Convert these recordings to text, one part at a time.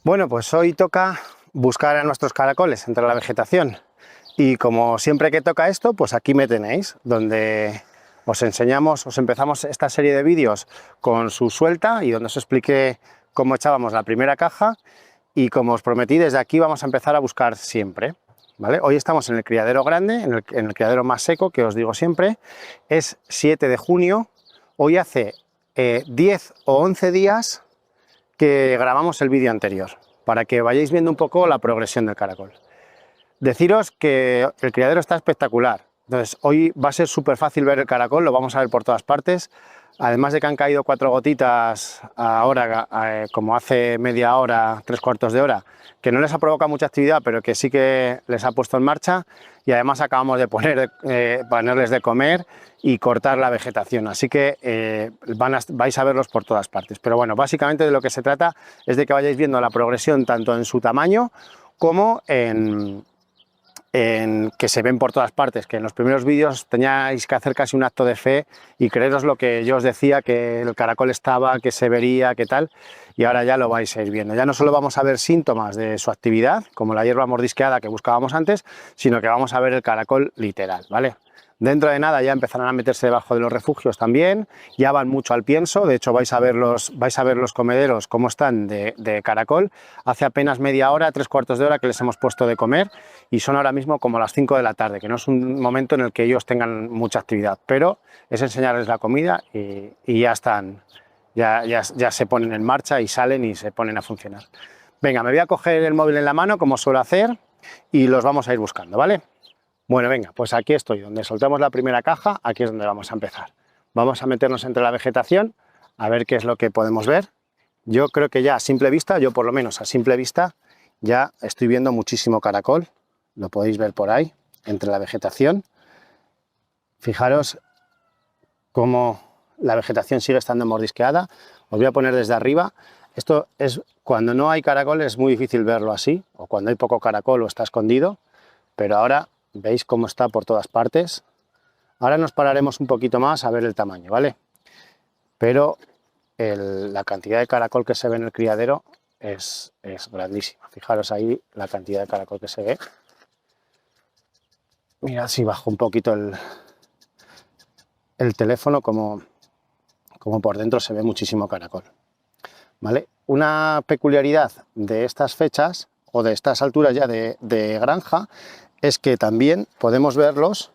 Bueno, pues hoy toca buscar a nuestros caracoles entre la vegetación y como siempre que toca esto, pues aquí me tenéis, donde os empezamos esta serie de vídeos con su suelta y donde os expliqué cómo echábamos la primera caja y como os prometí, desde aquí vamos a empezar a buscar siempre, ¿vale? Hoy estamos en el criadero grande, en el criadero más seco, que os digo siempre, es 7 de junio, hoy hace 10 o 11 días que grabamos el vídeo anterior, para que vayáis viendo un poco la progresión del caracol. Deciros que el criadero está espectacular, entonces hoy va a ser súper fácil ver el caracol, lo vamos a ver por todas partes, además de que han caído 4 gotitas ahora, como hace media hora, 3/4 de hora, que no les ha provocado mucha actividad, pero que sí que les ha puesto en marcha, y además acabamos de ponerles de comer y cortar la vegetación, así que vais a verlos por todas partes. Pero bueno, básicamente de lo que se trata es de que vayáis viendo la progresión tanto en su tamaño como en que se ven por todas partes, que en los primeros vídeos teníais que hacer casi un acto de fe y creeros lo que yo os decía, que el caracol estaba, que se vería, que tal, y ahora ya lo vais a ir viendo. Ya no solo vamos a ver síntomas de su actividad, como la hierba mordisqueada que buscábamos antes, sino que vamos a ver el caracol literal, ¿vale? Dentro de nada ya empezarán a meterse debajo de los refugios también, ya van mucho al pienso, de hecho vais a ver los comederos cómo están de caracol. Hace apenas media hora, 3/4 de hora que les hemos puesto de comer y son ahora mismo como las 5 de la tarde, que no es un momento en el que ellos tengan mucha actividad, pero es enseñarles la comida y ya están, ya se ponen en marcha y salen y se ponen a funcionar. Venga, me voy a coger el móvil en la mano como suelo hacer y los vamos a ir buscando, ¿vale? Bueno, venga, pues aquí estoy, donde soltamos la primera caja, aquí es donde vamos a empezar. Vamos a meternos entre la vegetación, a ver qué es lo que podemos ver. Yo creo que ya a simple vista, yo por lo menos a simple vista, ya estoy viendo muchísimo caracol, lo podéis ver por ahí, entre la vegetación. Fijaros cómo la vegetación sigue estando mordisqueada. Os voy a poner desde arriba. Esto es cuando no hay caracol, es muy difícil verlo así, o cuando hay poco caracol o está escondido, pero ahora veis cómo está por todas partes. Ahora nos pararemos un poquito más a ver el tamaño, ¿vale? Pero la cantidad de caracol que se ve en el criadero es grandísima. Fijaros ahí la cantidad de caracol que se ve. Mirad si bajo un poquito el teléfono, como por dentro se ve muchísimo caracol, ¿vale? Una peculiaridad de estas fechas o de estas alturas ya de granja es que también podemos verlos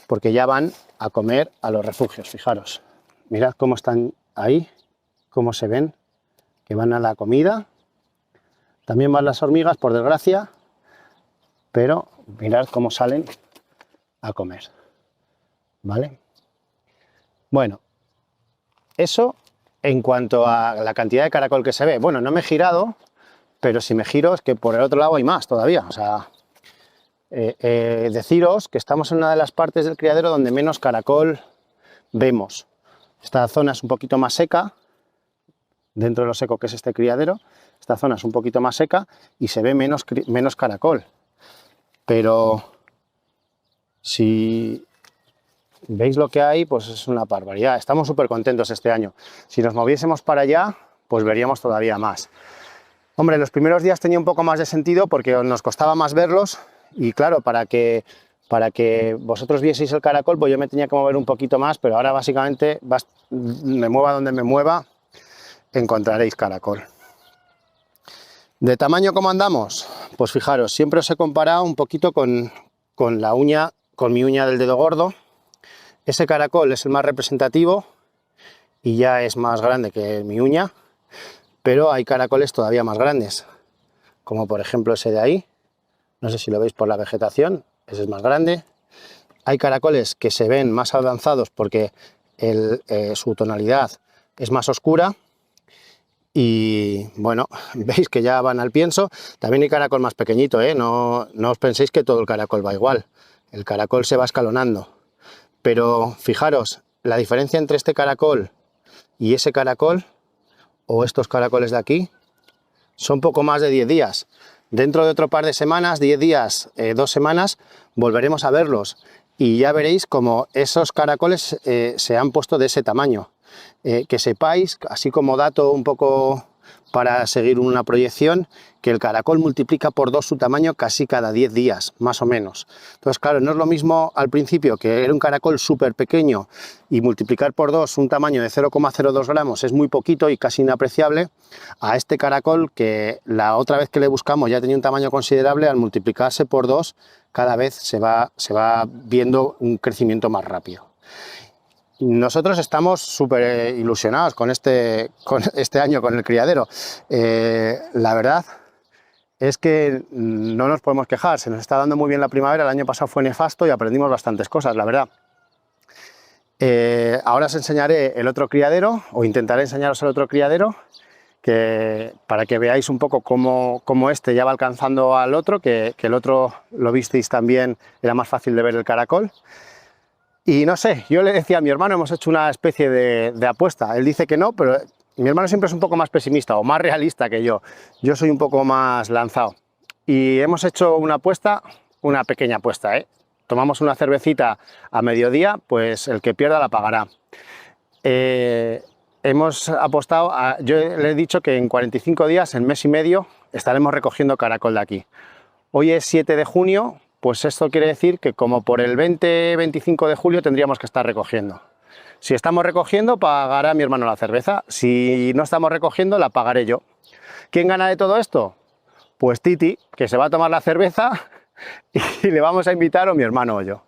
porque ya van a comer a los refugios. Fijaros, mirad cómo están ahí, cómo se ven, que van a la comida. También van las hormigas, por desgracia, pero mirad cómo salen a comer, ¿vale? Bueno, eso en cuanto a la cantidad de caracol que se ve. Bueno, no me he girado, pero si me giro es que por el otro lado hay más todavía, o sea... deciros que estamos en una de las partes del criadero donde menos caracol vemos. Esta zona es un poquito más seca, dentro de lo seco que es este criadero, esta zona es un poquito más seca y se ve menos caracol. Pero si veis lo que hay, pues es una barbaridad. Estamos súper contentos este año. Si nos moviésemos para allá, pues veríamos todavía más. Hombre, los primeros días tenía un poco más de sentido porque nos costaba más verlos. Y claro, para que vosotros vieseis el caracol, pues yo me tenía que mover un poquito más, pero ahora básicamente, me mueva donde me mueva, encontraréis caracol. ¿De tamaño cómo andamos? Pues fijaros, siempre os he comparado un poquito con mi uña del dedo gordo. Ese caracol es el más representativo y ya es más grande que mi uña, pero hay caracoles todavía más grandes, como por ejemplo ese de ahí. No sé si lo veis por la vegetación, ese es más grande. Hay caracoles que se ven más avanzados porque su tonalidad es más oscura. Y bueno, veis que ya van al pienso. También hay caracol más pequeñito, ¿eh? No os penséis que todo el caracol va igual. El caracol se va escalonando. Pero fijaros, la diferencia entre este caracol y ese caracol, o estos caracoles de aquí, son poco más de 10 días. Dentro de otro par de semanas, 10 días, 2 semanas, volveremos a verlos y ya veréis cómo esos caracoles se han puesto de ese tamaño. Que sepáis, así como dato un poco para seguir una proyección, que el caracol multiplica por 2 su tamaño casi cada 10 días, más o menos. Entonces, claro, no es lo mismo al principio, que era un caracol súper pequeño, y multiplicar por 2 un tamaño de 0,02 gramos es muy poquito y casi inapreciable, a este caracol que la otra vez que le buscamos ya tenía un tamaño considerable. Al multiplicarse por 2 cada vez se va viendo un crecimiento más rápido. Nosotros estamos súper ilusionados con este año con el criadero. La verdad es que no nos podemos quejar, se nos está dando muy bien la primavera. El año pasado fue nefasto y aprendimos bastantes cosas, la verdad. Ahora os enseñaré el otro criadero, o intentaré enseñaros el otro criadero, para que veáis un poco cómo este ya va alcanzando al otro, que el otro lo visteis también, era más fácil de ver el caracol. Y no sé, yo le decía a mi hermano, hemos hecho una especie de apuesta. Él dice que no, pero mi hermano siempre es un poco más pesimista o más realista que yo. Yo soy un poco más lanzado. Y hemos hecho una apuesta, una pequeña apuesta, ¿eh? Tomamos una cervecita a mediodía, pues el que pierda la pagará. Hemos apostado, yo le he dicho que en 45 días, en mes y medio, estaremos recogiendo caracol de aquí. Hoy es 7 de junio. Pues esto quiere decir que como por el 20-25 de julio tendríamos que estar recogiendo. Si estamos recogiendo, pagará mi hermano la cerveza. Si no estamos recogiendo, la pagaré yo. ¿Quién gana de todo esto? Pues Titi, que se va a tomar la cerveza y le vamos a invitar, o mi hermano o yo.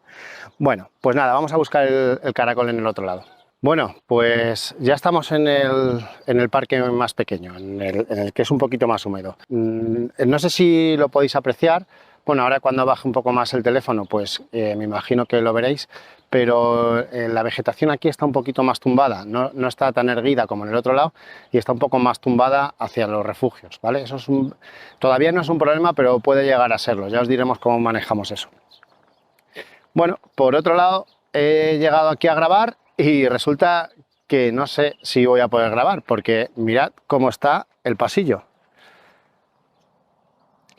Bueno, pues nada, vamos a buscar el caracol en el otro lado. Bueno, pues ya estamos en el parque más pequeño, en el que es un poquito más húmedo. No sé si lo podéis apreciar. Bueno, ahora cuando baje un poco más el teléfono, pues me imagino que lo veréis, pero la vegetación aquí está un poquito más tumbada, no está tan erguida como en el otro lado, y está un poco más tumbada hacia los refugios, ¿vale? Eso todavía no es un problema, pero puede llegar a serlo. Ya os diremos cómo manejamos eso. Bueno, por otro lado, he llegado aquí a grabar y resulta que no sé si voy a poder grabar, porque mirad cómo está el pasillo.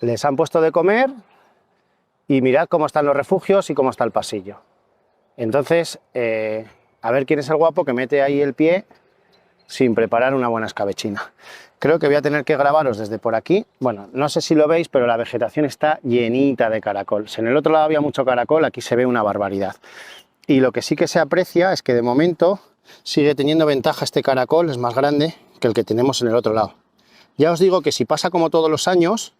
Les han puesto de comer. Y mirad cómo están los refugios y cómo está el pasillo. Entonces, a ver quién es el guapo que mete ahí el pie sin preparar una buena escabechina. Creo que voy a tener que grabaros desde por aquí. Bueno, no sé si lo veis, pero la vegetación está llenita de caracol. Si en el otro lado había mucho caracol, aquí se ve una barbaridad. Y lo que sí que se aprecia es que de momento sigue teniendo ventaja este caracol, es más grande que el que tenemos en el otro lado. Ya os digo que si pasa como todos los años,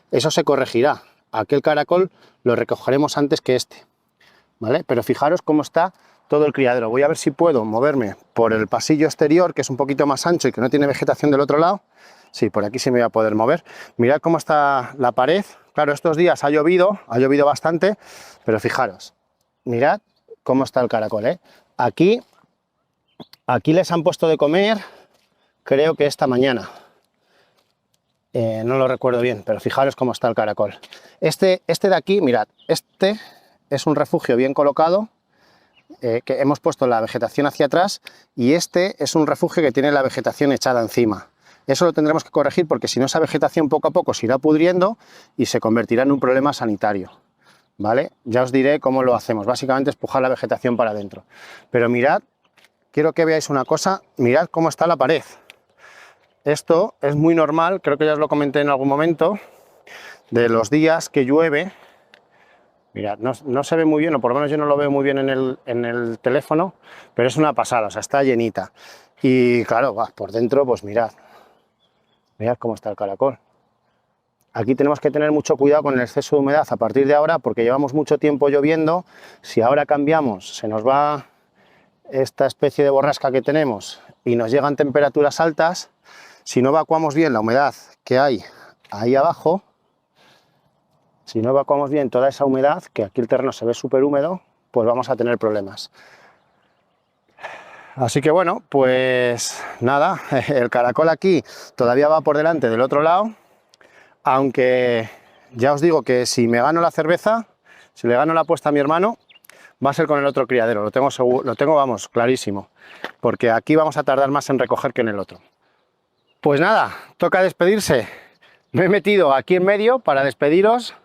eso se corregirá. Aquel caracol lo recogeremos antes que este, ¿vale? Pero fijaros cómo está todo el criadero. Voy a ver si puedo moverme por el pasillo exterior, que es un poquito más ancho y que no tiene vegetación del otro lado. Sí, por aquí sí me voy a poder mover. Mirad cómo está la pared. Claro, estos días ha llovido bastante, pero fijaros, mirad cómo está el caracol, ¿eh? Aquí les han puesto de comer, creo que esta mañana. No lo recuerdo bien, pero fijaros cómo está el caracol. Este de aquí, mirad, este es un refugio bien colocado, que hemos puesto la vegetación hacia atrás, y este es un refugio que tiene la vegetación echada encima. Eso lo tendremos que corregir, porque si no, esa vegetación poco a poco se irá pudriendo y se convertirá en un problema sanitario, ¿vale? Ya os diré cómo lo hacemos. Básicamente es pujar la vegetación para adentro. Pero mirad, quiero que veáis una cosa, mirad cómo está la pared. Esto es muy normal, creo que ya os lo comenté en algún momento, de los días que llueve. Mirad, no se ve muy bien, o por lo menos yo no lo veo muy bien en el teléfono, pero es una pasada, o sea, está llenita. Y claro, por dentro, pues mirad cómo está el caracol. Aquí tenemos que tener mucho cuidado con el exceso de humedad a partir de ahora, porque llevamos mucho tiempo lloviendo. Si ahora cambiamos, se nos va esta especie de borrasca que tenemos y nos llegan temperaturas altas. Si no evacuamos bien la humedad que hay ahí abajo, si no evacuamos bien toda esa humedad, que aquí el terreno se ve súper húmedo, pues vamos a tener problemas. Así que bueno, pues nada, el caracol aquí todavía va por delante del otro lado, aunque ya os digo que si me gano la cerveza, si le gano la apuesta a mi hermano, va a ser con el otro criadero, lo tengo seguro, vamos, clarísimo, porque aquí vamos a tardar más en recoger que en el otro. Pues nada, toca despedirse. Me he metido aquí en medio para despediros,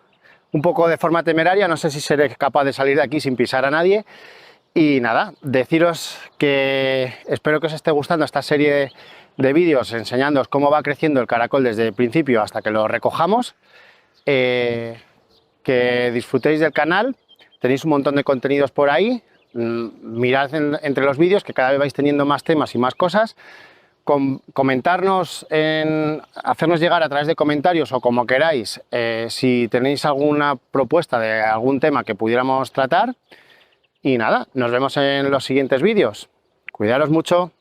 un poco de forma temeraria, no sé si seré capaz de salir de aquí sin pisar a nadie. Y nada, deciros que espero que os esté gustando esta serie de vídeos enseñándoos cómo va creciendo el caracol desde el principio hasta que lo recojamos. Que disfrutéis del canal, tenéis un montón de contenidos por ahí, mirad entre los vídeos que cada vez vais teniendo más temas y más cosas. Comentarnos, hacernos llegar a través de comentarios o como queráis si tenéis alguna propuesta de algún tema que pudiéramos tratar. Y nada, nos vemos en los siguientes vídeos. Cuidaros mucho.